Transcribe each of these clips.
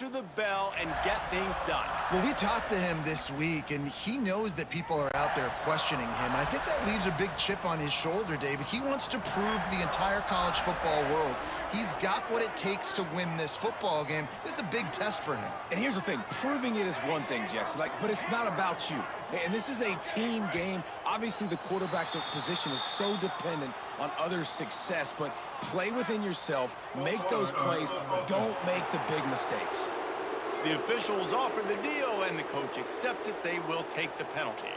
answer the bell and get things done. Well, we talked to him this week, and he knows that people are out there questioning him. I think that leaves a big chip on his shoulder, David. He wants to prove to the entire college football world he's got what it takes to win this football game. This is a big test for him. And here's the thing. Proving it is one thing, Jesse, but it's not about you. And this is a team game. Obviously, the quarterback position is so dependent on others' success, but play within yourself, make those plays, don't make the big mistakes. The officials offer the deal, and the coach accepts it. They will take the penalty.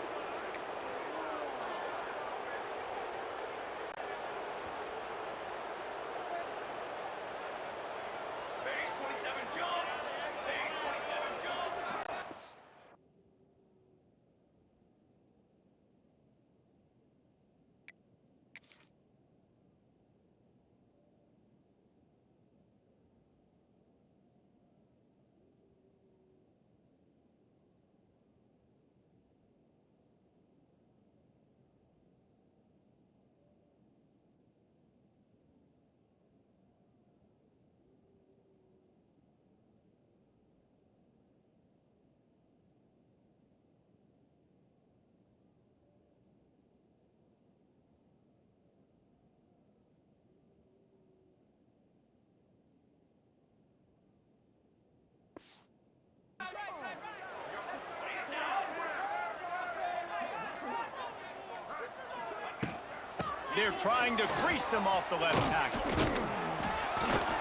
They're trying to crease them off the left tackle.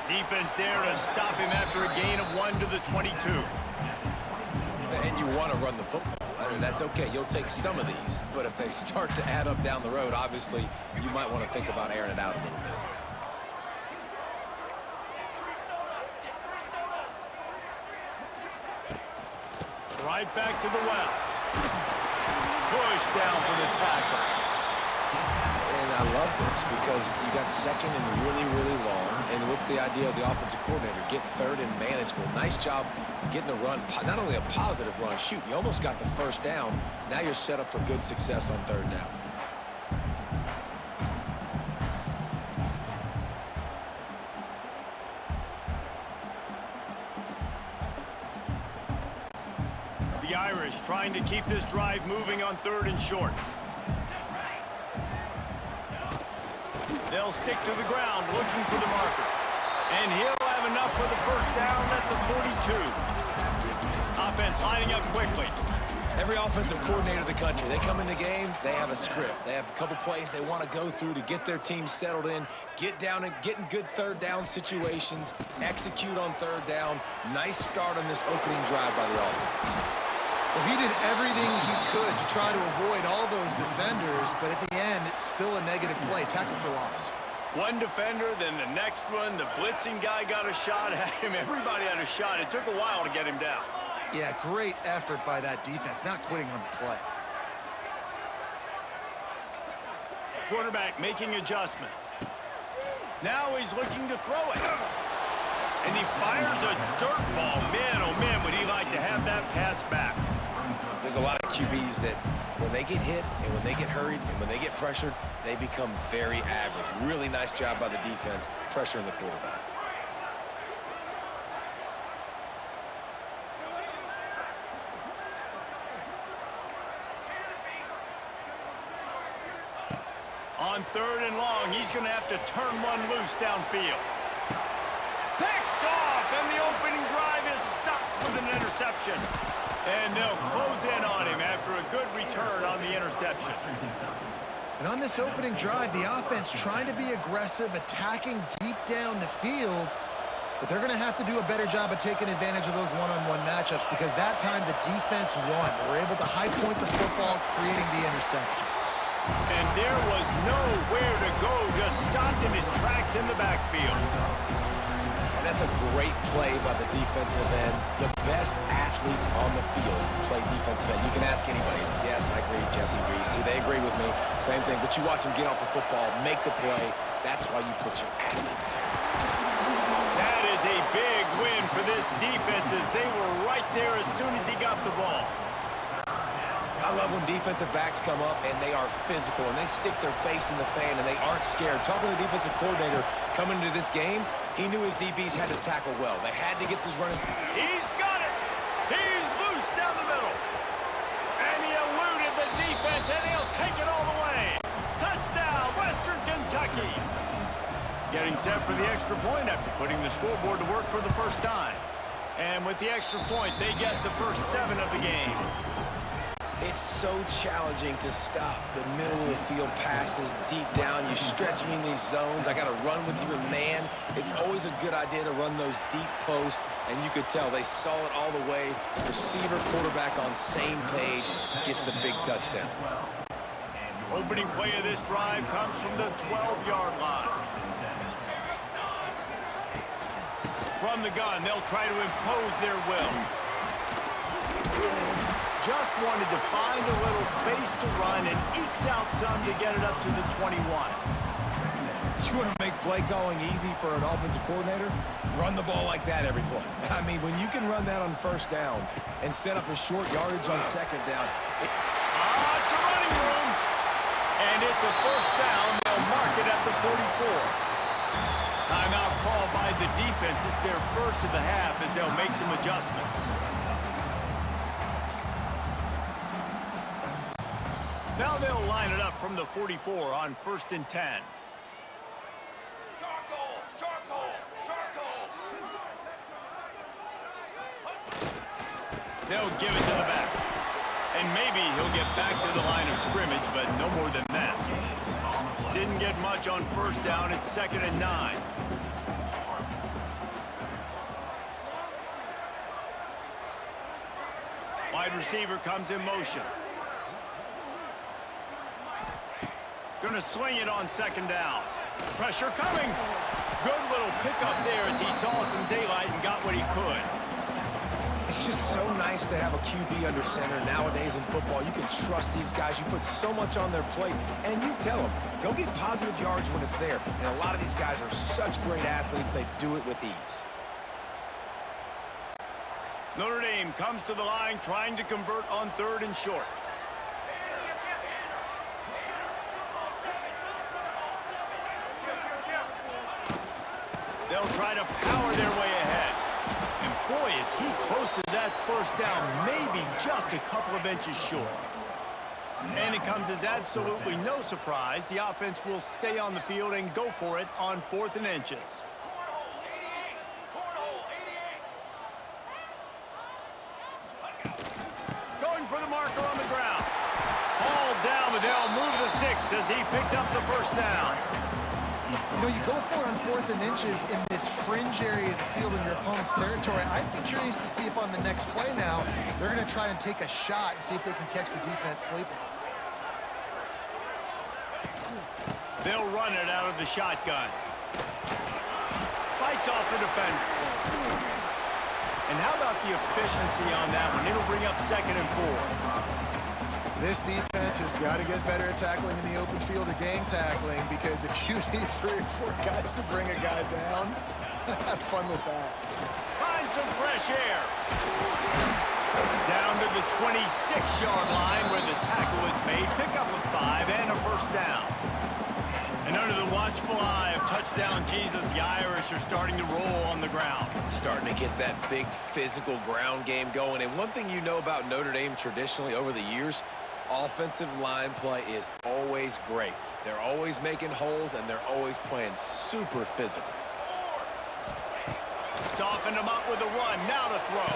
Defense there to stop him after a gain of 1 to the 22. And you want to run the football. I mean, that's okay. You'll take some of these. But if they start to add up down the road, obviously, you might want to think about airing it out a little bit. Right back to the well. Push down for the tackle. And I love this because you got second and really, really long. And what's the idea of the offensive coordinator? Get third and manageable. Nice job getting the run. Not only a positive run, shoot, you almost got the first down. Now you're set up for good success on third down. The Irish trying to keep this drive moving on 3rd and short. They'll stick to the ground looking for the marker. And he'll have enough for the first down at the 42. Offense lining up quickly. Every offensive coordinator in the country, they come in the game, they have a script. They have a couple plays they want to go through to get their team settled in, get down and get in good third down situations, execute on third down. Nice start on this opening drive by the offense. Well, he did everything he could to try to avoid all those defenders, but at the end, it's still a negative play. Tackle for loss. One defender, then the next one. The blitzing guy got a shot at him. Everybody had a shot. It took a while to get him down. Yeah, great effort by that defense, not quitting on the play. Quarterback making adjustments. Now he's looking to throw it. And he fires a dirt ball. Man, oh man, would he like to have that pass back. There's a lot of QBs that when they get hit and when they get hurried and when they get pressured, they become very average. Really nice job by the defense pressuring the quarterback. On 3rd and long, he's going to have to turn one loose downfield. Picked off, and the opening drive is stopped with an interception. And they'll close in on him after a good return on the interception. And on this opening drive, the offense trying to be aggressive, attacking deep down the field, but they're going to have to do a better job of taking advantage of those one-on-one matchups because that time the defense won. They were able to high point the football, creating the interception. And there was nowhere to go, just stopped in his tracks in the backfield. And that's a great play by the defensive end. The best athletes on the field play defensive end. You can ask anybody. Yes, I agree, Jesse Reese. See, they agree with me. Same thing. But you watch them get off the football, make the play. That's why you put your athletes there. That is a big win for this defense as they were right there as soon as he got the ball. I love when defensive backs come up and they are physical and they stick their face in the fan and they aren't scared. Talking to the defensive coordinator coming into this game, He knew his DBs had to tackle well. They had to get this running. He's got it. He's loose down the middle. And he eluded the defense, and he'll take it all the way. Touchdown, Western Kentucky. Getting set for the extra point after putting the scoreboard to work for the first time. And with the extra point, they get the first 7 of the game. It's so challenging to stop the middle of the field passes deep down. You stretch me in these zones. I got to run with you in man. It's always a good idea to run those deep posts, and you could tell they saw it all the way. Receiver, quarterback on same page, gets the big touchdown. Opening play of this drive comes from the 12-yard line. From the gun, they'll try to impose their will. Just wanted to find a little space to run and ekes out some to get it up to the 21. You want to make play calling easy for an offensive coordinator? Run the ball like that every play. I mean, when you can run that on first down and set up a short yardage on second down. It's a running room. And it's a first down. They'll mark it at the 44. Timeout called by the defense. It's their first of the half as they'll make some adjustments. Now they'll line it up from the 44 on 1st and 10. They'll give it to the back. And maybe he'll get back to the line of scrimmage, but no more than that. Didn't get much on first down. It's 2nd and 9. Wide receiver comes in motion. Gonna swing it on 2nd down. Pressure coming. Good little pickup there as he saw some daylight and got what he could. It's just so nice to have a QB under center. Nowadays in football, you can trust these guys. You put so much on their plate, and you tell them, go get positive yards when it's there. And a lot of these guys are such great athletes, they do it with ease. Notre Dame comes to the line trying to convert on 3rd and short. They'll try to power their way ahead. And boy, is he close to that first down, maybe just a couple of inches short. And it comes as absolutely no surprise. The offense will stay on the field and go for it on 4th and inches. Going for the marker on the ground. Hauled down, but they'll move the sticks as he picks up the first down. You know, you go for it on 4th and inches in this fringe area of the field in your opponent's territory. I'd be curious to see if on the next play now, they're going to try and take a shot and see if they can catch the defense sleeping. They'll run it out of the shotgun. Fights off the defender. And how about the efficiency on that one? It'll bring up 2nd and 4. This defense has got to get better at tackling in the open field or gang tackling, because if you need 3 or 4 guys to bring a guy down, have fun with that. Find some fresh air. Down to the 26-yard line where the tackle is made. Pick up a 5 and a first down. And under the watchful eye of touchdown Jesus, the Irish are starting to roll on the ground. Starting to get that big physical ground game going. And one thing you know about Notre Dame traditionally over the years, offensive line play is always great. They're always making holes, and they're always playing super physical. Softened them up with a run. Now to throw.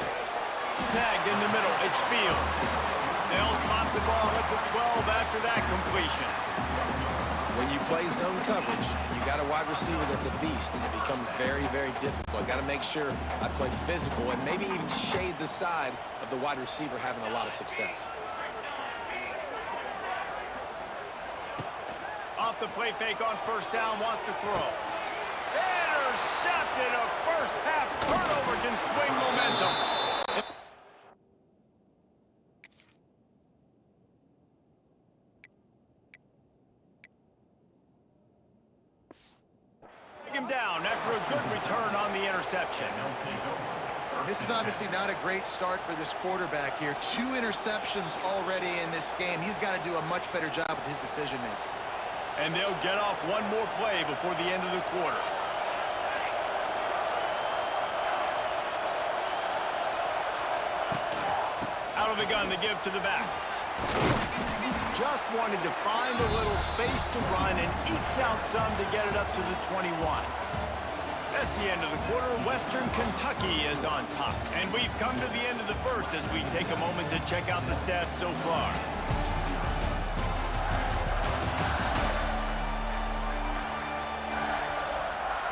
Snagged in the middle. It's Fields. They'll spot the ball at the 12 after that completion. When you play zone coverage, you got a wide receiver that's a beast. It becomes very, very difficult. Got to make sure I play physical and maybe even shade the side of the wide receiver having a lot of success. Off the play fake on first down, wants to throw. Intercepted. A first half turnover can swing momentum. Him down after a good return on the interception. This is obviously not a great start for this quarterback here. 2 interceptions already in this game. He's got to do a much better job with his decision-making. And they'll get off one more play before the end of the quarter. Out of the gun to give to the back. Just wanted to find a little space to run and ekes out some to get it up to the 21. That's the end of the quarter. Western Kentucky is on top. And we've come to the end of the first as we take a moment to check out the stats so far.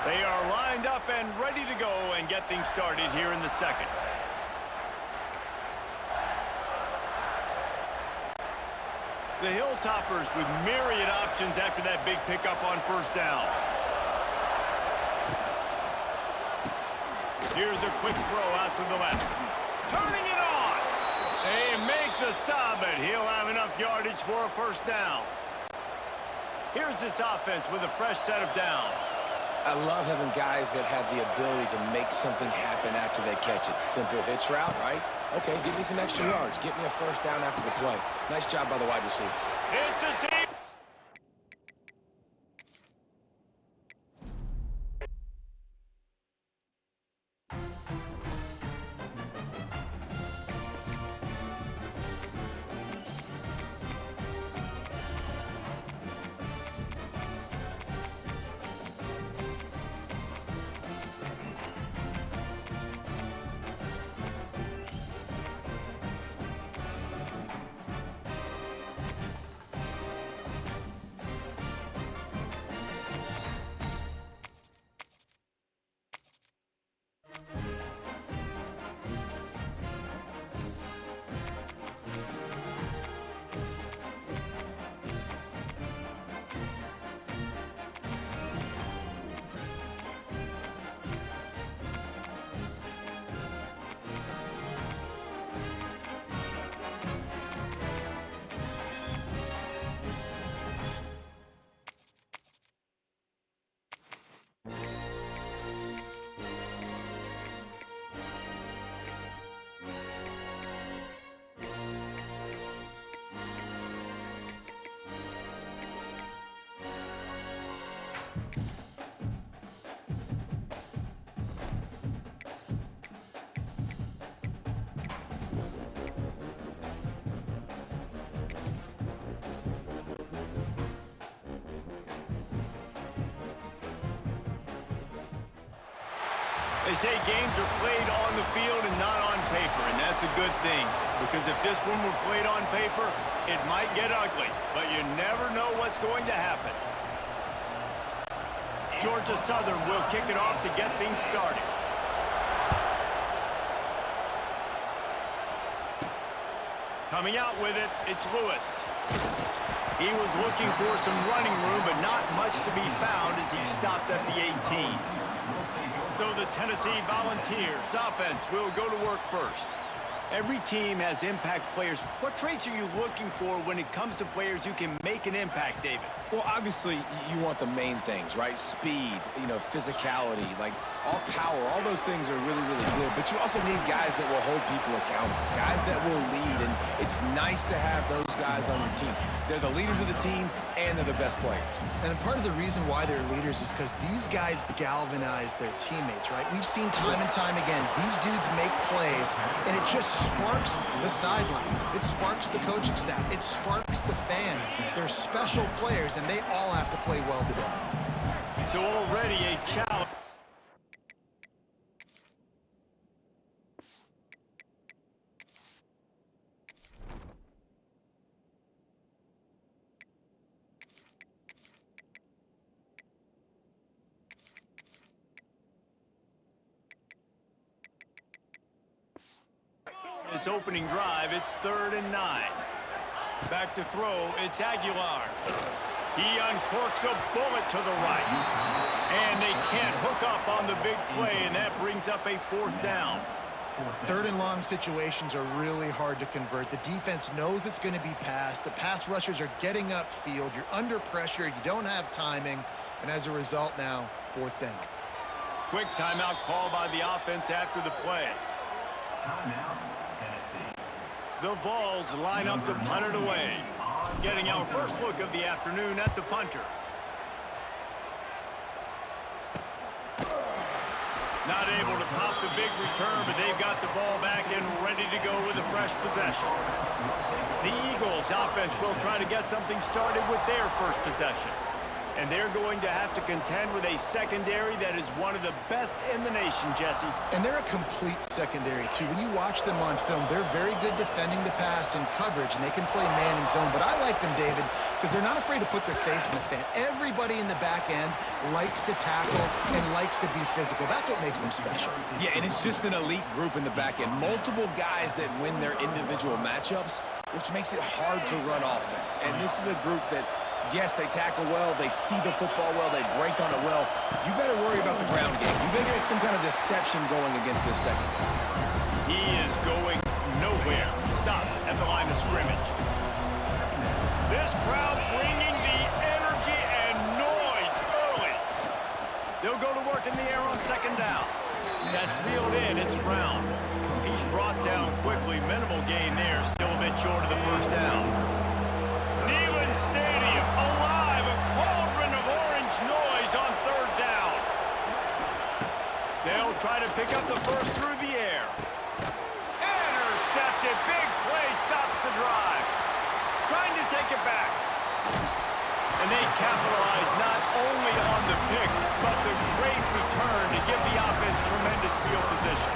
They are lined up and ready to go and get things started here in the second. The Hilltoppers with myriad options after that big pickup on first down. Here's a quick throw out to the left. Turning it on! They make the stop, but he'll have enough yardage for a first down. Here's this offense with a fresh set of downs. I love having guys that have the ability to make something happen after they catch it. Simple hitch route, right? Okay, give me some extra yards. Get me a first down after the play. Nice job by the wide receiver. It's a save. They say games are played on the field and not on paper, and that's a good thing. Because if this one were played on paper, it might get ugly. But you never know what's going to happen. Georgia Southern will kick it off to get things started. Coming out with it, it's Lewis. He was looking for some running room, but not much to be found as he stopped at the 18. So the Tennessee Volunteers offense will go to work first. Every team has impact players. What traits are you looking for when it comes to players who can make an impact, David? Well, obviously, you want the main things, right? Speed, physicality, like all power, all those things are really, really good. But you also need guys that will hold people accountable, guys that will lead, and it's nice to have those guys on your team. They're the leaders of the team, and they're the best players. And part of the reason why they're leaders is because these guys galvanize their teammates, right? We've seen time and time again, these dudes make plays, and it just sparks the sideline. It sparks the coaching staff. It sparks the fans. They're special players, and they all have to play well today. So already a challenge. This opening drive, it's 3rd and 9. Back to throw, it's Aguilar. He uncorks a bullet to the right. And they can't hook up on the big play, and that brings up a 4th down. 3rd and long situations are really hard to convert. The defense knows it's going to be passed. The pass rushers are getting upfield. You're under pressure. You don't have timing. And as a result now, 4th down. Quick timeout call by the offense after the play. The Vols line up to punt it away. Getting our first look of the afternoon at the punter. Not able to pop the big return, but they've got the ball back and ready to to go with a fresh possession. The Eagles offense will try to get something started with their first possession. And they're going to have to contend with a secondary that is one of the best in the nation, Jesse. And they're a complete secondary, too. When you watch them on film, they're very good defending the pass and coverage, and they can play man and zone. But I like them, David, because they're not afraid to put their face in the fan. Everybody in the back end likes to tackle and likes to be physical. That's what makes them special. Yeah, and it's just an elite group in the back end. Multiple guys that win their individual matchups, which makes it hard to run offense. And this is a group that, yes, they tackle well, they see the football well, they break on it well. You better worry about the ground game. You better get some kind of deception going against this secondary. He is going nowhere. Stop at the line of scrimmage. This crowd bringing the energy and noise early. They'll go to work in the air on second down. That's reeled in. It's Brown. He's brought down quickly. Minimal gain there. Still a bit short of the first down. Neyland Stadium alive. A cauldron of orange noise on third down. They'll try to pick up the first through the air. Intercepted. Big play stops the drive. Trying to take it back. And they capitalize not only on the pick, but the great return to give the offense tremendous field position.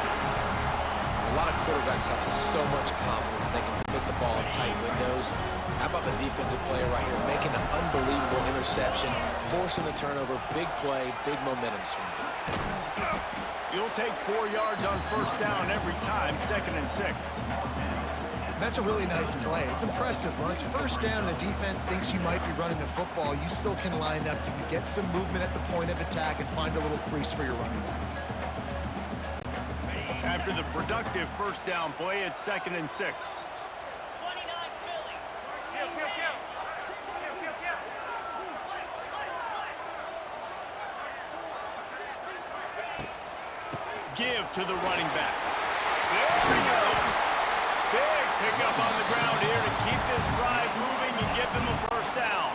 A lot of quarterbacks have so much confidence that they can fit the ball in tight windows. How about the defensive player right here making an unbelievable interception, forcing the turnover, big play, big momentum swing. You'll take 4 yards on first down every time, 2nd and 6. That's a really nice play. It's impressive. Once first down, the defense thinks you might be running the football. You still can line up. You can get some movement at the point of attack and find a little crease for your running back. After the productive first down play, it's 2nd and 6. Give to the running back. There he goes. Big pickup on the ground here to keep this drive moving and give them a first down.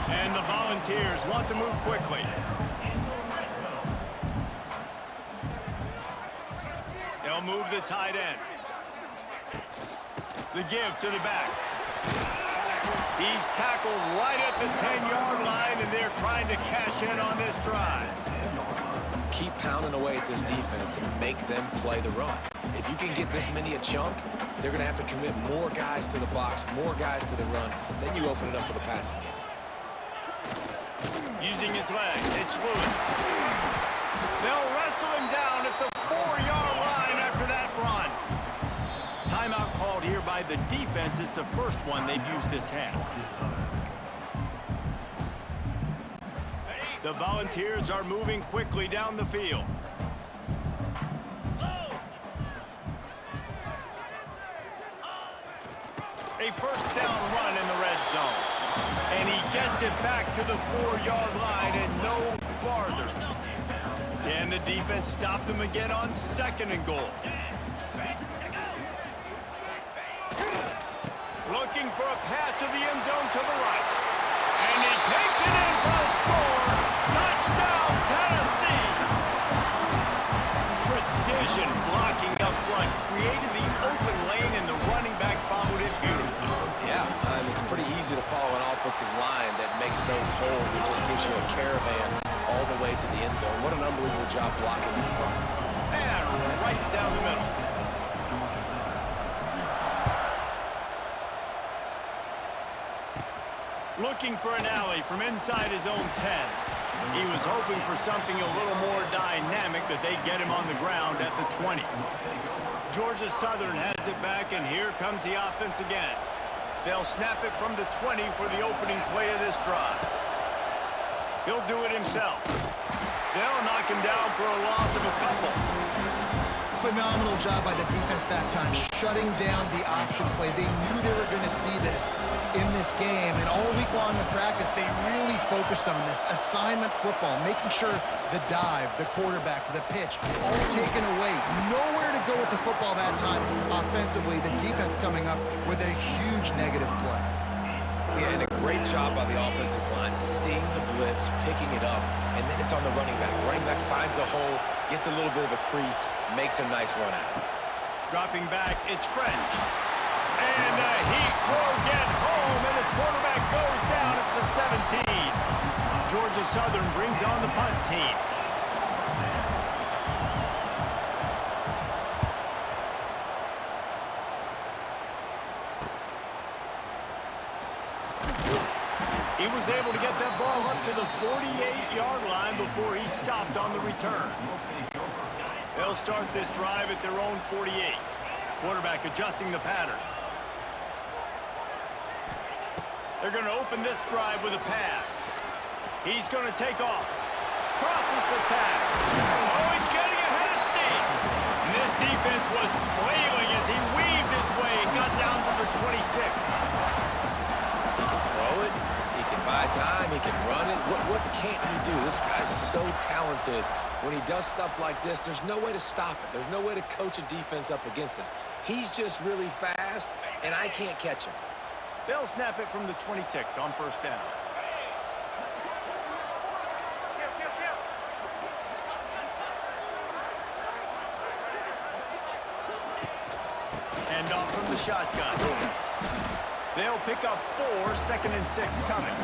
And the Volunteers want to move quickly. They'll move the tight end. The give to the back. He's tackled right at the 10-yard line, and they're trying to cash in on this drive. Keep pounding away at this defense and make them play the run. If you can get this many a chunk, they're going to have to commit more guys to the box, more guys to the run. Then you open it up for the passing game. Using his legs, it's Lewis. They'll wrestle him down at the 4-yard line after that run. Timeout called here by the defense. It's the first one they've used this half. The Volunteers are moving quickly down the field. A first down run in the red zone. And he gets it back to the 4-yard line and no farther. Can the defense stop them again on 2nd and goal? Looking for a path to the end zone to the right. And he takes it in for a score. Touchdown, Tennessee. Precision blocking up front created the open lane, and the running back followed it beautifully. Yeah, it's pretty easy to follow an offensive line that makes those holes and just gives you a caravan all the way to the end zone. What an unbelievable job blocking in front. And right down the middle. Looking for an alley from inside his own 10. He was hoping for something a little more dynamic, but they get him on the ground at the 20. Georgia Southern has it back, and here comes the offense again. They'll snap it from the 20 for the opening play of this drive. He'll do it himself. They'll knock him down for a loss of a couple. Phenomenal job by the defense that time, shutting down the option play. They knew they were going to see this in this game, and all week long in practice, they really focused on this assignment football, making sure the dive, the quarterback, the pitch, all taken away. Nowhere to go with the football that time offensively. The defense coming up with a huge negative play. Yeah, and a great job by the offensive line, seeing the blitz, picking it up, and then it's on the running back. Running back finds the hole, gets a little bit of a crease, makes a nice run out of it. Dropping back, it's French. And the Heat will get home, and the quarterback goes down at the 17. Georgia Southern brings on the punt team. He was able to get that ball up to the 48-yard line before he stopped on the return. They'll start this drive at their own 48. Quarterback adjusting the pattern. They're going to open this drive with a pass. He's going to take off. Crosses the tag. Oh, he's getting ahead of steam. And this defense was flailing as he weaved his way and got down to the 26. He can throw it. He can buy time. He can run it. What can't he do? This guy's so talented. When he does stuff like this, there's no way to stop it. There's no way to coach a defense up against this. He's just really fast, and I can't catch him. They'll snap it from the 26 on first down. Hand off from the shotgun. They'll pick up 4, 2nd and 6 coming.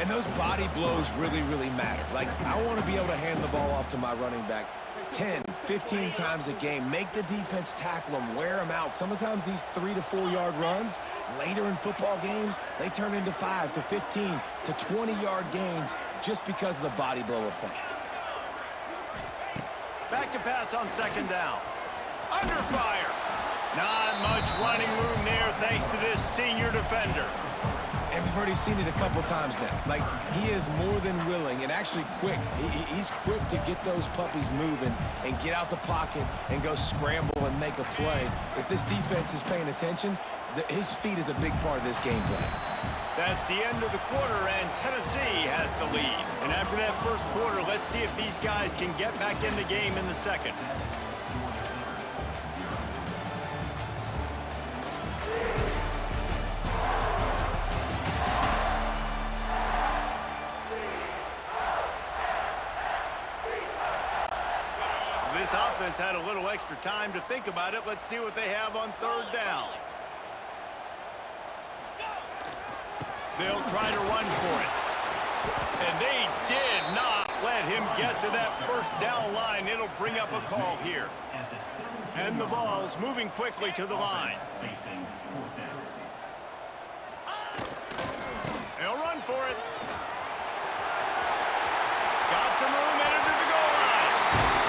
And those body blows really, really matter. Like, I want to be able to hand the ball off to my running back 10, 15 times a game. Make the defense tackle them, wear them out. Sometimes these 3 to 4 yard runs, later in football games, they turn into 5 to 15 to 20-yard gains just because of the body blow effect. Back to pass on 2nd down. Under fire. Not much running room there thanks to this senior defender. And we've already seen it a couple times now. Like, he is more than willing and actually quick. He's quick to get those puppies moving and get out the pocket and go scramble and make a play. If this defense is paying attention, his feet is a big part of this game plan. That's the end of the quarter, and Tennessee has the lead. And after that first quarter, let's see if these guys can get back in the game in the second. This offense had a little extra time to think about it. Let's see what they have on 3rd down. They'll try to run for it. And they did not let him get to that first down line. It'll bring up a call here. And the Vols moving quickly to the line. They'll run for it. Got some room into the goal line.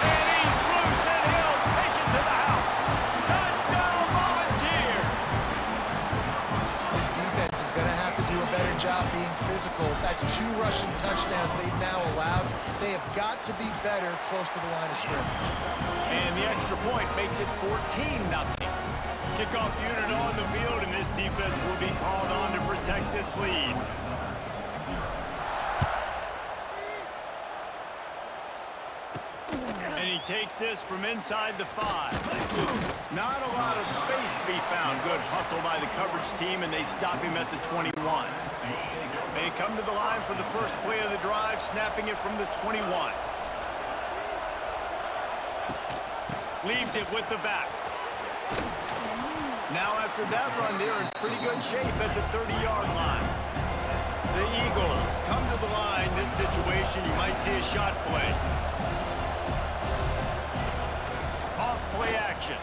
And he's loose, and he'll take it to the house. Touchdown, Volunteers! This defense is going to have to do a better job being physical. That's 2 rushing touchdowns they've now allowed. They have got to be better close to the line of scrimmage. And the extra point makes it 14-0. Kickoff unit on the field, and this defense will be called on to protect this lead. And he takes this from inside the 5. Not a lot of space to be found. Good hustle by the coverage team, and they stop him at the 21. They come to the line for the first play of the drive, snapping it from the 21. Leaves it with the back. Now after that run, they're in pretty good shape at the 30-yard line. The Eagles come to the line. This situation, you might see a shot play. Off play action.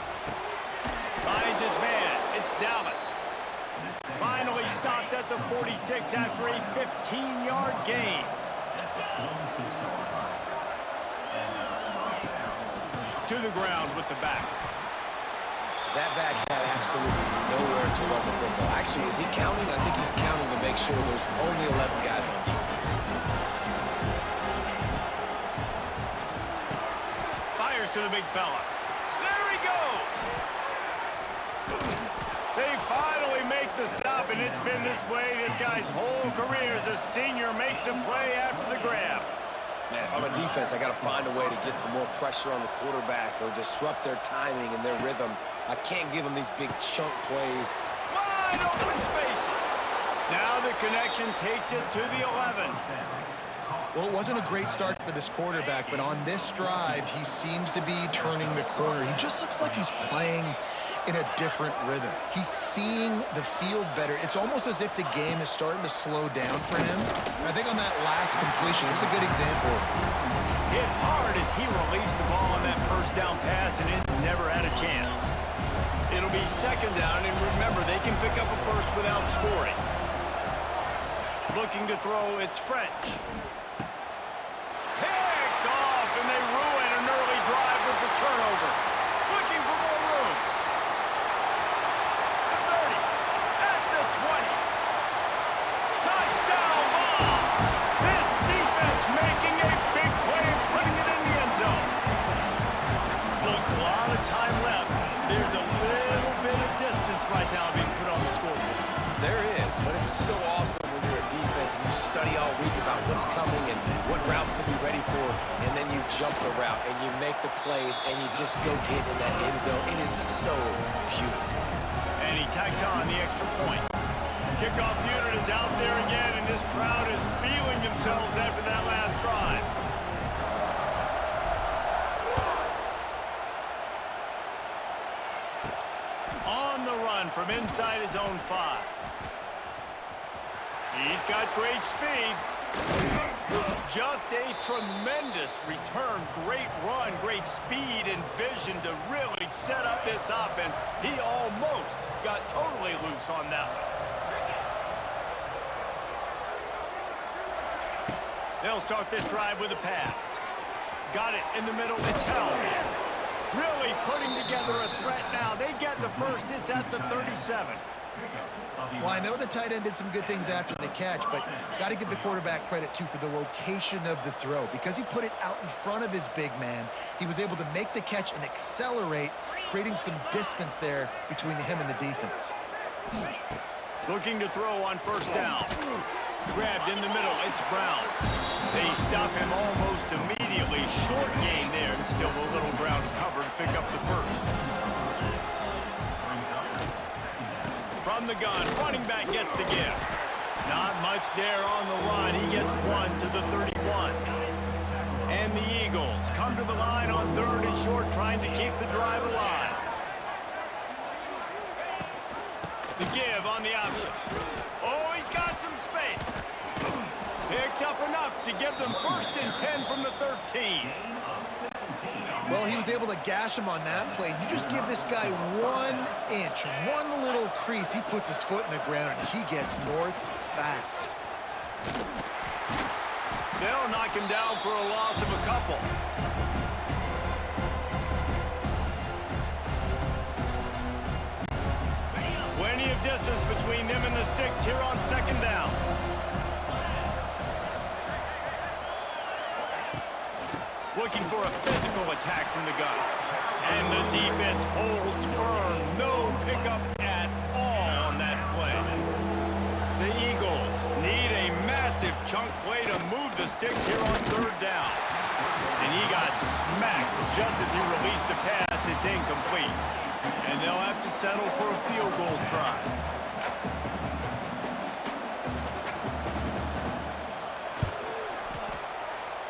Finds his man. It's Dallas. Finally stopped at the 46 after a 15-yard gain. To the ground with the back. That back had absolutely nowhere to run the football. Actually, is he counting? I think he's counting to make sure there's only 11 guys on defense. Fires to the big fella. There he goes! They finally make the stop, and it's been this way this guy's whole career as a senior makes a play after the grab. Man, if I'm a defense, I got to find a way to get some more pressure on the quarterback or disrupt their timing and their rhythm. I can't give them these big chunk plays. Wide open spaces. Now the connection takes it to the 11. Well, it wasn't a great start for this quarterback, but on this drive, he seems to be turning the corner. He just looks like he's playing in a different rhythm. He's seeing the field better. It's almost as if the game is starting to slow down for him. And I think on that last completion, it was a good example. Hit hard as he released the ball on that first down pass, and it never had a chance. It'll be second down, and remember, they can pick up a first without scoring. Looking to throw, it's French. Picked off, and they ruin an early drive with the turnover. Looking for more room. The 30, at the 20. Touchdown ball. This defense making a big play and putting it in the end zone. Look, a lot of time left. There's a little bit of distance right now being put on the scoreboard. There is, but it's so awesome when you're a defense and you study all week about what's coming and what routes to be ready for, and then you jump the route and you make the plays and you just go get in that end zone. It is so beautiful. And he tacked on the extra point. Kickoff unit is out there again, and this crowd is feeling themselves after that last drive. On the run from inside his own 5. He's got great speed. Just a tremendous return. Great run, great speed and vision to really set up this offense. He almost got totally loose on that one. They'll start this drive with a pass. Got it in the middle. It's held. Really putting together a threat now. They get the first. It's at the 37. Well, I know the tight end did some good things after the catch, but got to give the quarterback credit, too, for the location of the throw. Because he put it out in front of his big man, he was able to make the catch and accelerate, creating some distance there between him and the defense. Looking to throw on first down. Grabbed in the middle. It's Brown. They stop him almost immediately. Short gain there, and still a little ground cover to pick up the first. From the gun, running back gets the give. Not much there on the line. He gets 1 to the 31. And the Eagles come to the line on 3rd and short, trying to keep the drive alive. The give on the option. Oh, he's got some space. Picks up enough to give them 1st and 10 from the 13. Well, he was able to gash him on that play. You just give this guy 1 inch, one little crease. He puts his foot in the ground, and he gets north fast. They'll knock him down for a loss of a couple. Plenty of distance between them and the sticks here on 2nd down. Looking for a physical attack from the gun. And the defense holds firm. No pickup at all on that play. The Eagles need a massive chunk play to move the sticks here on 3rd down. And he got smacked just as he released the pass. It's incomplete. And they'll have to settle for a field goal try.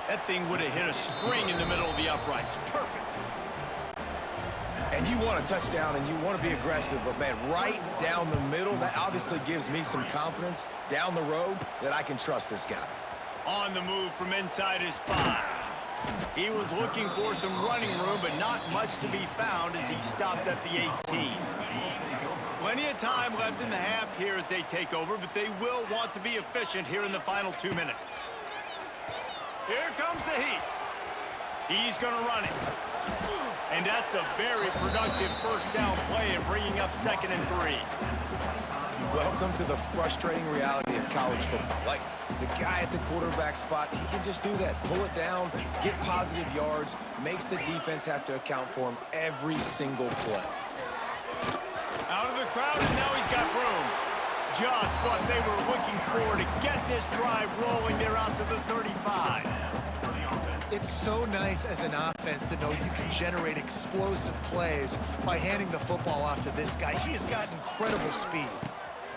That thing would have hit a string in the middle of the uprights. Perfect. And you want a touchdown and you want to be aggressive, but man, right down the middle, that obviously gives me some confidence down the road that I can trust this guy. On the move from inside his 5. He was looking for some running room, but not much to be found as he stopped at the 18. Plenty of time left in the half here as they take over, but they will want to be efficient here in the final 2 minutes. Here comes the heat. He's going to run it. And that's a very productive 1st down play and bringing up 2nd and 3. Welcome to the frustrating reality of college football. Like, the guy at the quarterback spot, he can just do that. Pull it down, get positive yards, makes the defense have to account for him every single play. Out of the crowd, and now he's got room. Just what they were looking for to get this drive rolling. They're out to the 35. It's so nice as an offense to know you can generate explosive plays by handing the football off to this guy. He has got incredible speed.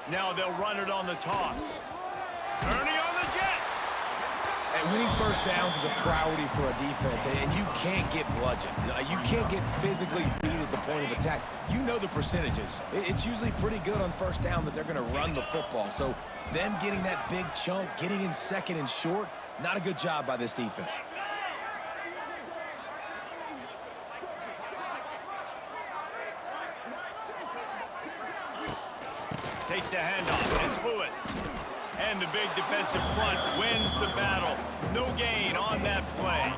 Now they'll run it on the toss. Turning on the Jets. And winning first downs is a priority for a defense, and you can't get bludgeoned. You can't get physically beat at the point of attack. You know the percentages. It's usually pretty good on first down that they're going to run the football. So them getting that big chunk, getting in second and short, not a good job by this defense. Takes the handoff. It's Lewis. And the big defensive front wins the battle. No gain on that play.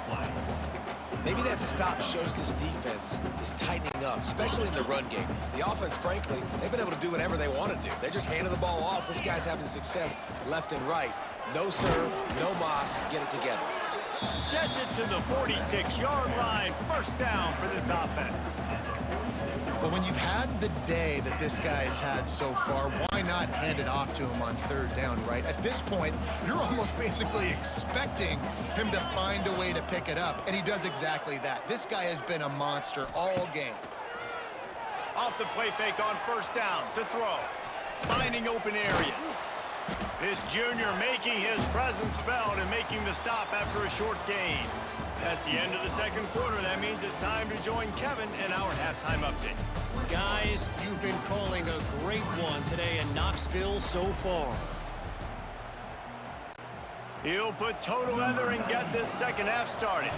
Maybe that stop shows this defense is tightening up, especially in the run game. The offense, frankly, they've been able to do whatever they want to do. They're just handing the ball off. This guy's having success left and right. No serve, no moss. Get it together. Gets it to the 46-yard line. First down for this offense. But when you've had the day that this guy has had so far, why not hand it off to him on third down, right? At this point, you're almost basically expecting him to find a way to pick it up, and he does exactly that. This guy has been a monster all game. Off the play fake on first down to throw. Finding open areas. This junior making his presence felt and making the stop after a short gain. That's the end of the second quarter. That means it's time to join Kevin in our halftime update. Guys, you've been calling a great one today in Knoxville so far. He'll put total leather and get this second half started.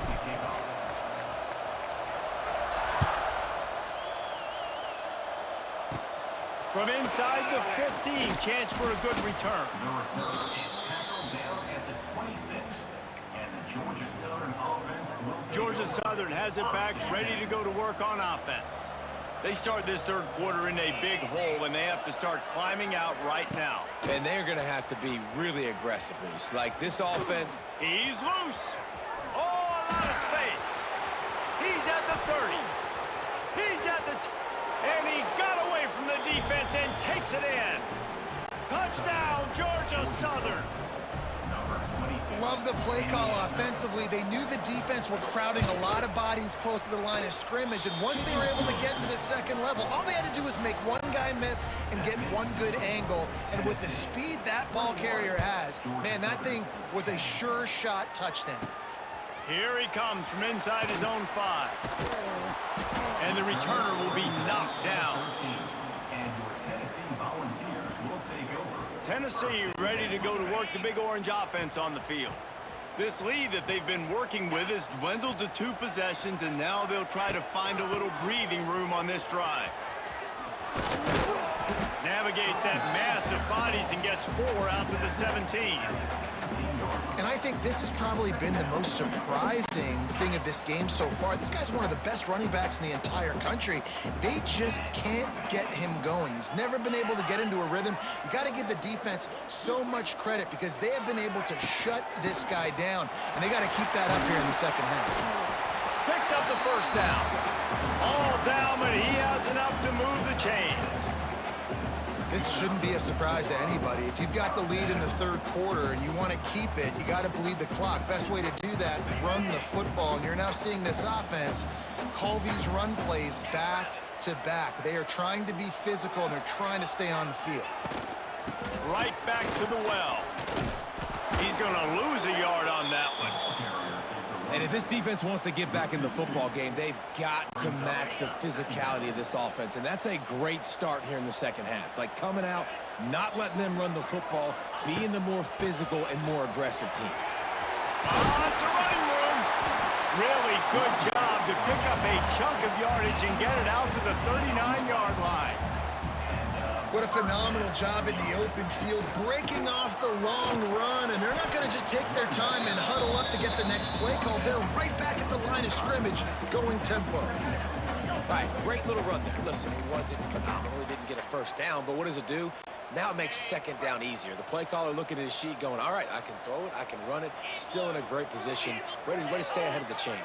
From inside the 15, chance for a good return. Georgia Southern has it back, ready to go to work on offense. They start this third quarter in a big hole, and they have to start climbing out right now. And they're going to have to be really aggressive, Reese. Like this offense. He's loose. Oh, a lot of space. He's at the 30. He's at the and he got away from the defense and takes it in. Touchdown, Georgia Southern. Love the play call offensively. They knew the defense were crowding a lot of bodies close to the line of scrimmage, and once they were able to get into the second level, all they had to do was make one guy miss and get one good angle. And with the speed that ball carrier has, man, that thing was a sure shot touchdown. Here he comes from inside his own 5. And the returner will be knocked down. Tennessee ready to go to work the Big Orange offense on the field. This lead that they've been working with has dwindled to 2 possessions, and now they'll try to find a little breathing room on this drive. Navigates that mass of bodies and gets 4 out to the 17. And I think this has probably been the most surprising thing of this game so far. This guy's one of the best running backs in the entire country. They just can't get him going. He's never been able to get into a rhythm. You got to give the defense so much credit because they have been able to shut this guy down, and they got to keep that up here in the second half. Picks up the first down. All down, but he has enough to move the chains. This shouldn't be a surprise to anybody. If you've got the lead in the third quarter and you want to keep it, you got to bleed the clock. Best way to do that, run the football. And you're now seeing this offense call these run plays back to back. They are trying to be physical, and they're trying to stay on the field. Right back to the well. He's going to lose a yard on that one. And if this defense wants to get back in the football game, they've got to match the physicality of this offense. And that's a great start here in the second half. Like coming out, not letting them run the football, being the more physical and more aggressive team. It's a running room. Really good job to pick up a chunk of yardage and get it out to the 39-yard line. What a phenomenal job in the open field, breaking off the long run, and they're not going to just take their time and huddle up to get the next play called. They're right back at the line of scrimmage, going tempo. Right, great little run there. Listen, it wasn't phenomenal. He didn't get a first down, but what does it do? Now it makes second down easier. The play caller looking at his sheet going, all right, I can throw it, I can run it, still in a great position, ready to stay ahead of the chains.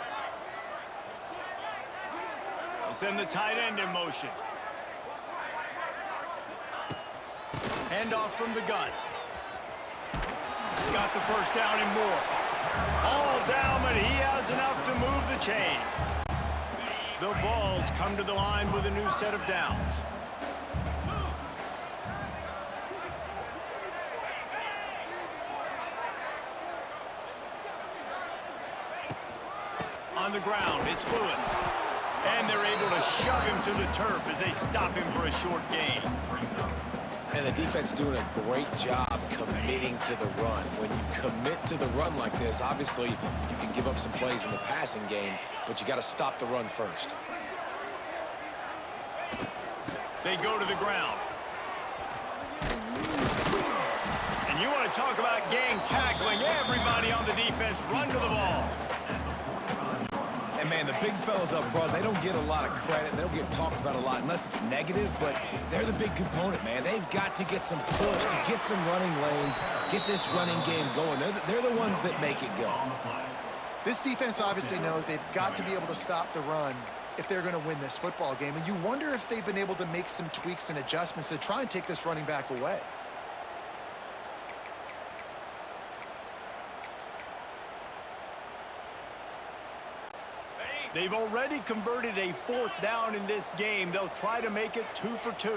They send the tight end in motion. Handoff from the gun. Got the first down and more. All down, but he has enough to move the chains. The Vols come to the line with a new set of downs. the ground. It's Lewis. And they're able to shove him to the turf as they stop him for a short gain. And the defense doing a great job committing to the run. When you commit to the run like this, obviously you can give up some plays in the passing game, but you got to stop the run first. They go to the ground. And you want to talk about gang tackling. Everybody on the defense run to the ball. And, man, the big fellas up front, they don't get a lot of credit. They don't get talked about a lot unless it's negative, but they're the big component, man. They've got to get some push, to get some running lanes, get this running game going. They're the ones that make it go. This defense obviously knows they've got to be able to stop the run if they're going to win this football game. And you wonder if they've been able to make some tweaks and adjustments to try and take this running back away. They've already converted a 4th down in this game. They'll try to make it 2 for 2.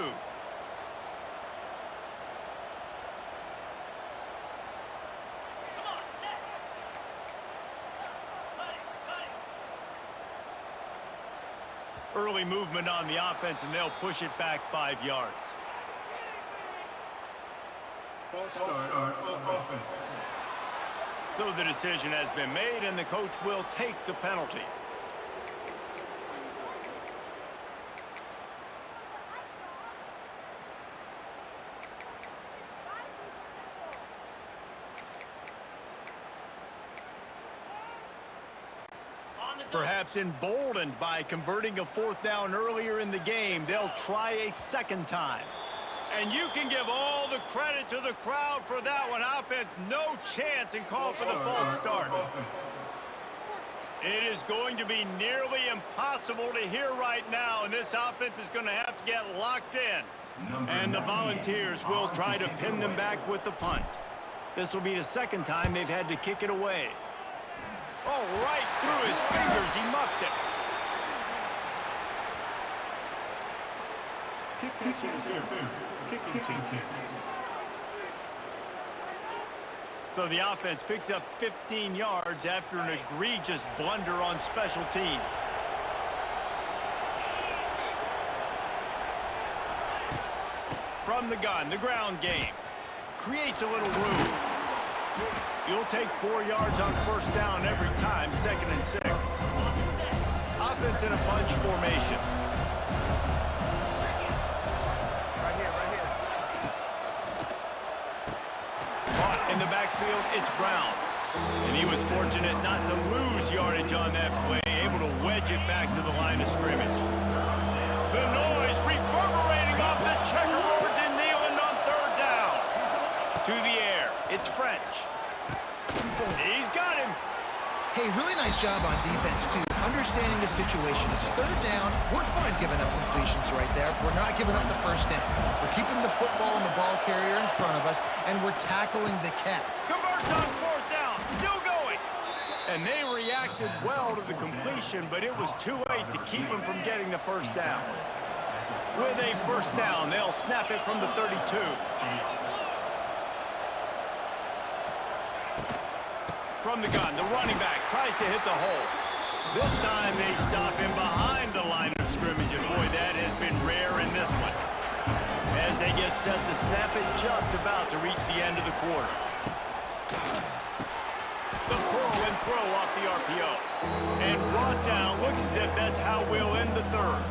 Early movement on the offense, and they'll push it back 5 yards. False start on offense. So the decision has been made, and the coach will take the penalty. Perhaps emboldened by converting a 4th down earlier in the game, they'll try a 2nd time. And you can give all the credit to the crowd for that one. Offense, no chance, and call for the false start. It is going to be nearly impossible to hear right now, and this offense is going to have to get locked in. And the Volunteers will try to pin them back with the punt. This will be the 2nd time they've had to kick it away. Oh, right through his fingers, he muffed it. So the offense picks up 15 yards after an egregious blunder on special teams. From the gun, the ground game. Creates a little room. You'll take 4 yards on 1st down every time, 2nd and 6. Offense in a bunch formation. Caught in the backfield, it's Brown. And he was fortunate not to lose yardage on that play, able to wedge it back to the line of scrimmage. The noise reverberating off the checkerboards and kneeling on 3rd down. To the air, it's French. He's got him. Hey, really nice job on defense, too. Understanding the situation. It's 3rd down. We're fine giving up completions right there. We're not giving up the 1st down. We're keeping the football and the ball carrier in front of us, and we're tackling the cat. Converts on 4th down. Still going. And they reacted well to the completion, but it was too late to keep him from getting the 1st down. With a 1st down, they'll snap it from the 32. From the gun, the running back tries to hit the hole. This time they stop him behind the line of scrimmage, and boy, that has been rare in this one. As they get set to snap it, just about to reach the end of the quarter. The pull and throw off the RPO. And brought down, looks as if that's how we'll end the 3rd.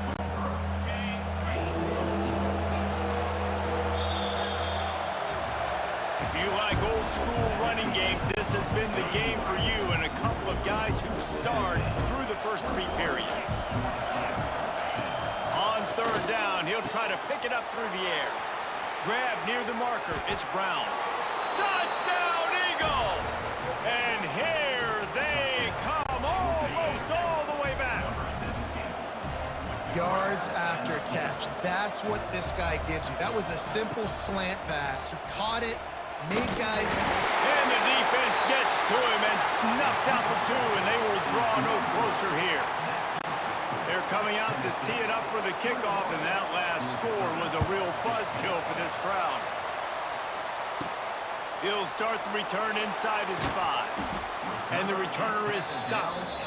If you like old school running games, this has been the game for you, and a couple of guys who starred through the first 3 periods. On 3rd down, he'll try to pick it up through the air. Grab near the marker, it's Brown. Touchdown, Eagles! And here they come, almost all the way back. Yards after catch. That's what this guy gives you. That was a simple slant pass. He caught it, made guys. And the defense gets to him and snuffs out the 2, and they will draw no closer here. They're coming out to tee it up for the kickoff, and that last score was a real buzzkill for this crowd. He'll start the return inside his 5, and the returner is stopped.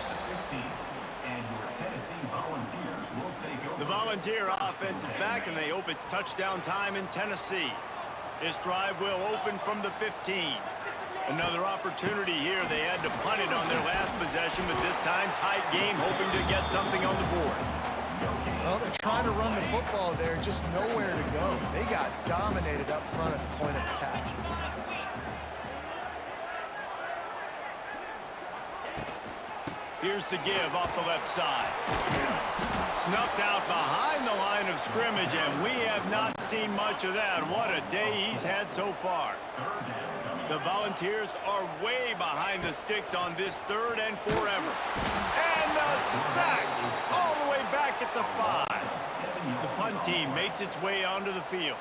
The Volunteer offense is back, and they hope it's touchdown time in Tennessee. This drive will open from the 15. Another opportunity here. They had to punt it on their last possession, but this time tight game, hoping to get something on the board. Well, they're trying to run the football there, just nowhere to go. They got dominated up front at the point of attack. Here's the give off the left side. Snuffed out behind the line of scrimmage, and we have not seen much of that. What a day he's had so far. The Volunteers are way behind the sticks on this 3rd and forever. And a sack all the way back at the 5. The punt team makes its way onto the field.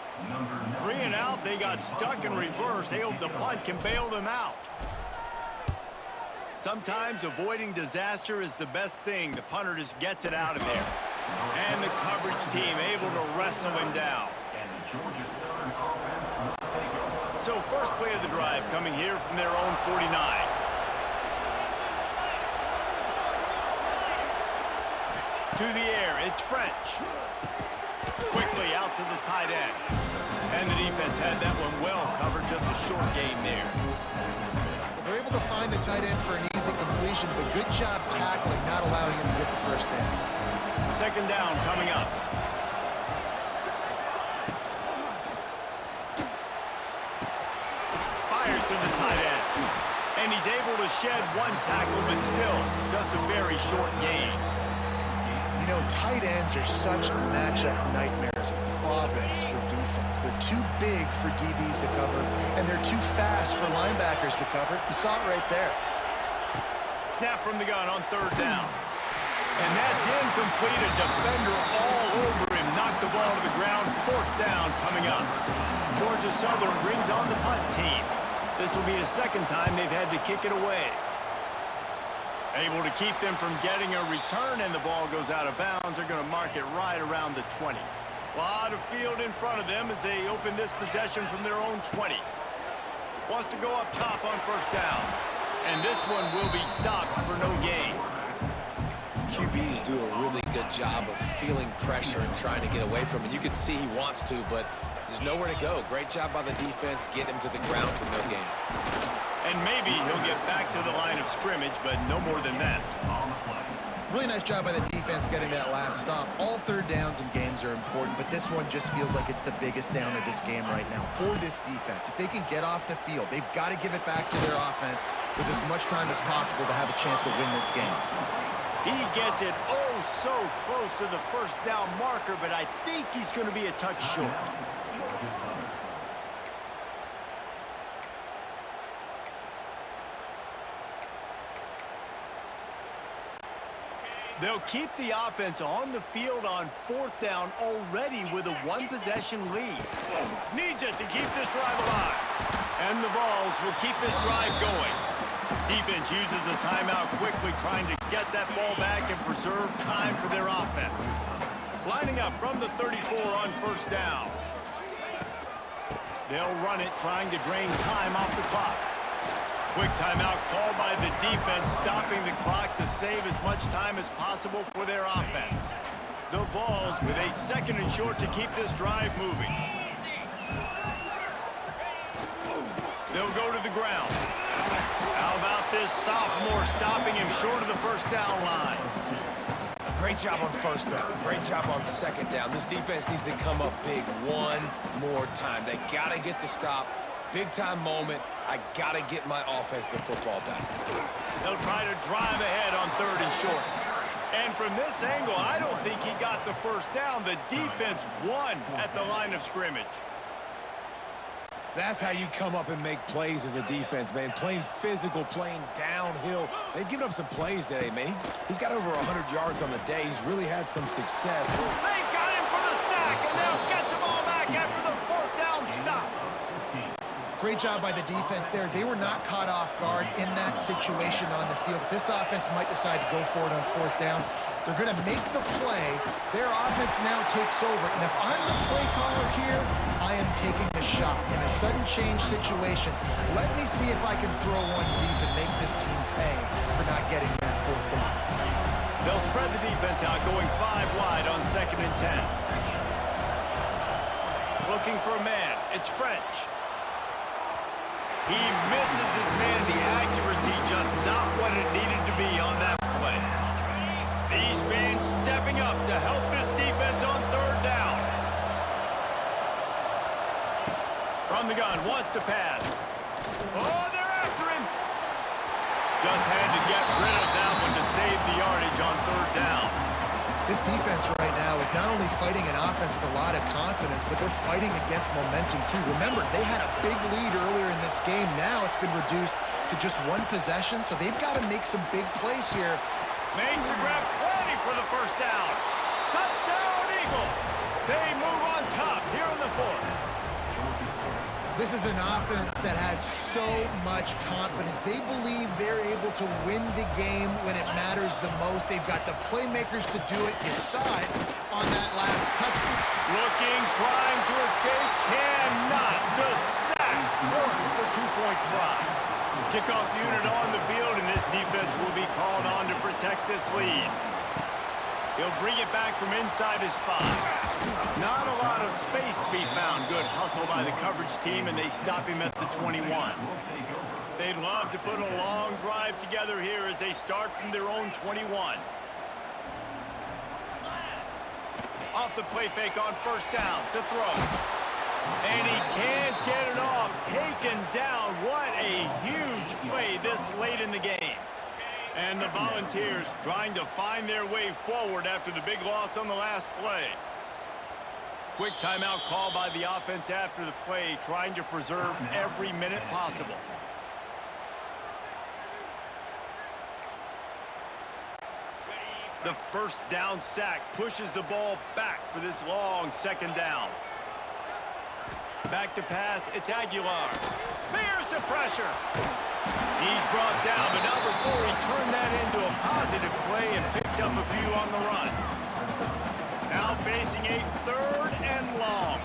3 and out, they got stuck in reverse. They hope the punt can bail them out. Sometimes avoiding disaster is the best thing. The punter just gets it out of there. And the coverage team able to wrestle him down. So first play of the drive coming here from their own 49. To the air, it's French. Quickly out to the tight end. And the defense had that one well covered, just a short gain there. Well, they're able to find the tight end for an easy completion, but good job tackling, not allowing him to get the first down. 2nd down coming up. Fires to the tight end. And he's able to shed one tackle, but still just a very short gain. You know, tight ends are such matchup nightmares and problems for defense. They're too big for DBs to cover, and they're too fast for linebackers to cover. You saw it right there. Snap from the gun on 3rd down. And that's incomplete. A defender all over him. Knocked the ball to the ground. 4th down coming up. Georgia Southern brings on the punt team. This will be the 2nd time they've had to kick it away. Able to keep them from getting a return, and the ball goes out of bounds. They're going to mark it right around the 20. A lot of field in front of them as they open this possession from their own 20. Wants to go up top on 1st down. And this one will be stopped for no gain. QBs do a really good job of feeling pressure and trying to get away from it. You can see he wants to, but there's nowhere to go. Great job by the defense getting him to the ground for no gain. And maybe he'll get back to the line of scrimmage, but no more than that. Really nice job by the defense getting that last stop. All 3rd downs in games are important, but this one just feels like it's the biggest down of this game right now for this defense. If they can get off the field, they've got to give it back to their offense with as much time as possible to have a chance to win this game. He gets it oh so close to the 1st down marker, but I think he's going to be a touch short. They'll keep the offense on the field on 4th down already with a 1-possession lead. Needs it to keep this drive alive. And the Vols will keep this drive going. Defense uses a timeout quickly, trying to get that ball back and preserve time for their offense. Lining up from the 34 on 1st down. They'll run it, trying to drain time off the clock. Quick timeout called by the defense, stopping the clock to save as much time as possible for their offense. The Vols with a 2nd and short to keep this drive moving. They'll go to the ground. How about this sophomore stopping him short of the 1st down line? Great job on 1st down. Great job on 2nd down. This defense needs to come up big one more time. They got to get the stop. Big-time moment. I got to get my offense the football back. They'll try to drive ahead on 3rd and short. And from this angle, I don't think he got the 1st down. The defense won at the line of scrimmage. That's how you come up and make plays as a defense, man. Playing physical, playing downhill. They've given up some plays today, man. He's got over 100 yards on the day. He's really had some success. They got him for the sack, and they'll get the ball back after the 4th down stop. Great job by the defense there. They were not caught off guard in that situation on the field. This offense might decide to go for it on 4th down. They're going to make the play. Their offense now takes over. And if I'm the play caller here, I am taking a shot. In a sudden change situation, let me see if I can throw one deep and make this team pay for not getting that 4th down. They'll spread the defense out, going 5 wide on 2nd and 10. Looking for a man. It's French. He misses his man. The accuracy just not what it needed to be on that play. These fans stepping up to help this defense on 3rd down. From the gun, wants to pass. Oh, they're after him. Just had to get rid of that one to save the yardage on 3rd down. This defense right now is not only fighting an offense with a lot of confidence, but they're fighting against momentum too. Remember, they had a big lead earlier in this game. Now it's been reduced to just 1 possession, so they've got to make some big plays here. Makes the grab plenty for the 1st down. Touchdown, Eagles. They move on top here in the 4th. This is an offense that has so much confidence. They believe they're able to win the game when it matters the most. They've got the playmakers to do it. You saw it on that last touchdown. Looking, trying to escape, cannot. The sack works the 2-point try. Kickoff unit on the field, and this defense will be called on to protect this lead. He'll bring it back from inside his 5. Not a lot of space to be found. Good hustle by the coverage team, and they stop him at the 21. They'd love to put a long drive together here as they start from their own 21. Off the play fake on 1st down to throw. And he can't get it off. Taken down. What a huge play this late in the game. And the Volunteers trying to find their way forward after the big loss on the last play. Quick timeout call by the offense after the play, trying to preserve every minute possible. The 1st down sack pushes the ball back for this long 2nd down. Back to pass, it's Aguilar. There's the pressure. He's brought down, but not before he turned that into a positive play and picked up a few on the run. Now facing a 3rd and long.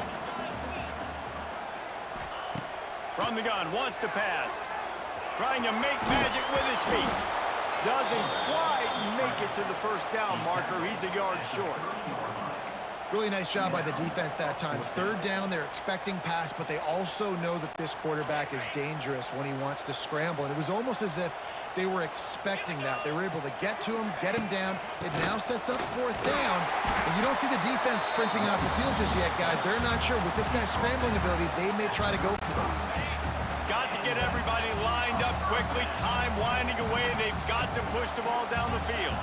From the gun, wants to pass. Trying to make magic with his feet. Doesn't quite make it to the 1st down marker. He's a yard short. Really nice job by the defense that time. 3rd down, they're expecting pass, but they also know that this quarterback is dangerous when he wants to scramble. And it was almost as if they were expecting that. They were able to get to him, get him down. It now sets up 4th down. And you don't see the defense sprinting off the field just yet, guys. They're not sure. With this guy's scrambling ability, they may try to go for this. Got to get everybody lined up quickly. Time winding away. They've got to push the ball down the field.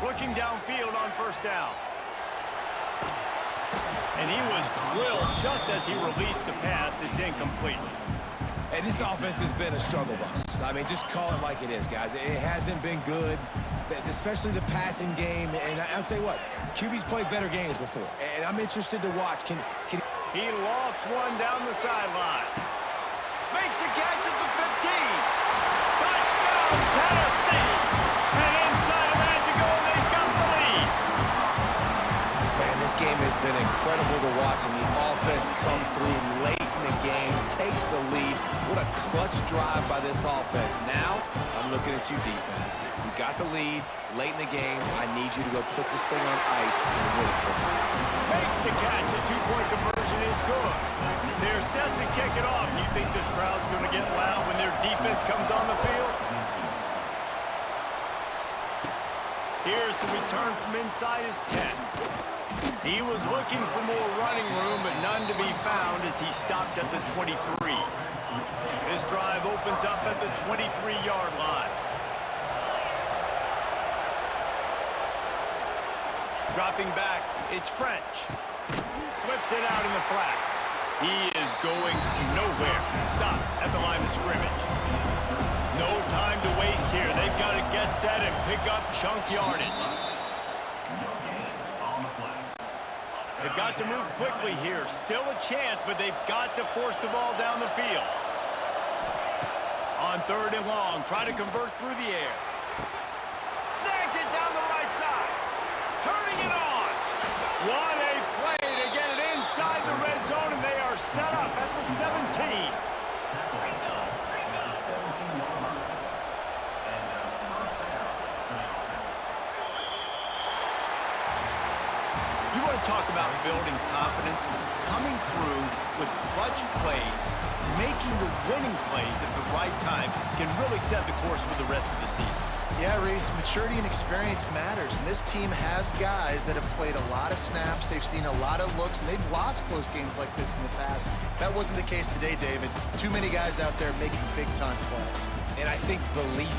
Looking downfield on 1st down. And he was drilled just as he released the pass. It's incomplete. And this offense has been a struggle bus. I mean, just call it like it is, guys. It hasn't been good, especially the passing game. And I'll tell you what, QB's played better games before. And I'm interested to watch. Can He lost one down the sideline. Makes a catch at the 15. Touchdown, Tennessee. And inside of that to go, they've got the lead. Man, this game has been incredible to watch, and the offense comes through late in the game, takes the lead. What a clutch drive by this offense. Now, I'm looking at you, defense. You got the lead late in the game. I need you to go put this thing on ice and win it for me. Makes the catch. A 2-point conversion is good. They're set to kick it off. You think this crowd's going to get loud when their defense comes on the field? Here's the return from inside his 10. He was looking for more running room, but none to be found as he stopped at the 23. This drive opens up at the 23-yard line. Dropping back, it's French. Flips it out in the flat. He is going nowhere. Stop at the line of scrimmage. No time to waste here. They've got to get set and pick up chunk yardage. They've got to move quickly here. Still a chance, but they've got to force the ball down the field. On 3rd and long, try to convert through the air. Snags it down the right side. Turning it on. What a play to get it inside the red zone, and they are set up at the 17. talk about building confidence, coming through with clutch plays, making the winning plays at the right time can really set the course for the rest of the season. Yeah, Reese, maturity and experience matters, and this team has guys that have played a lot of snaps, they've seen a lot of looks, and they've lost close games like this in the past. That wasn't the case today, David. Too many guys out there making big-time plays. And I think belief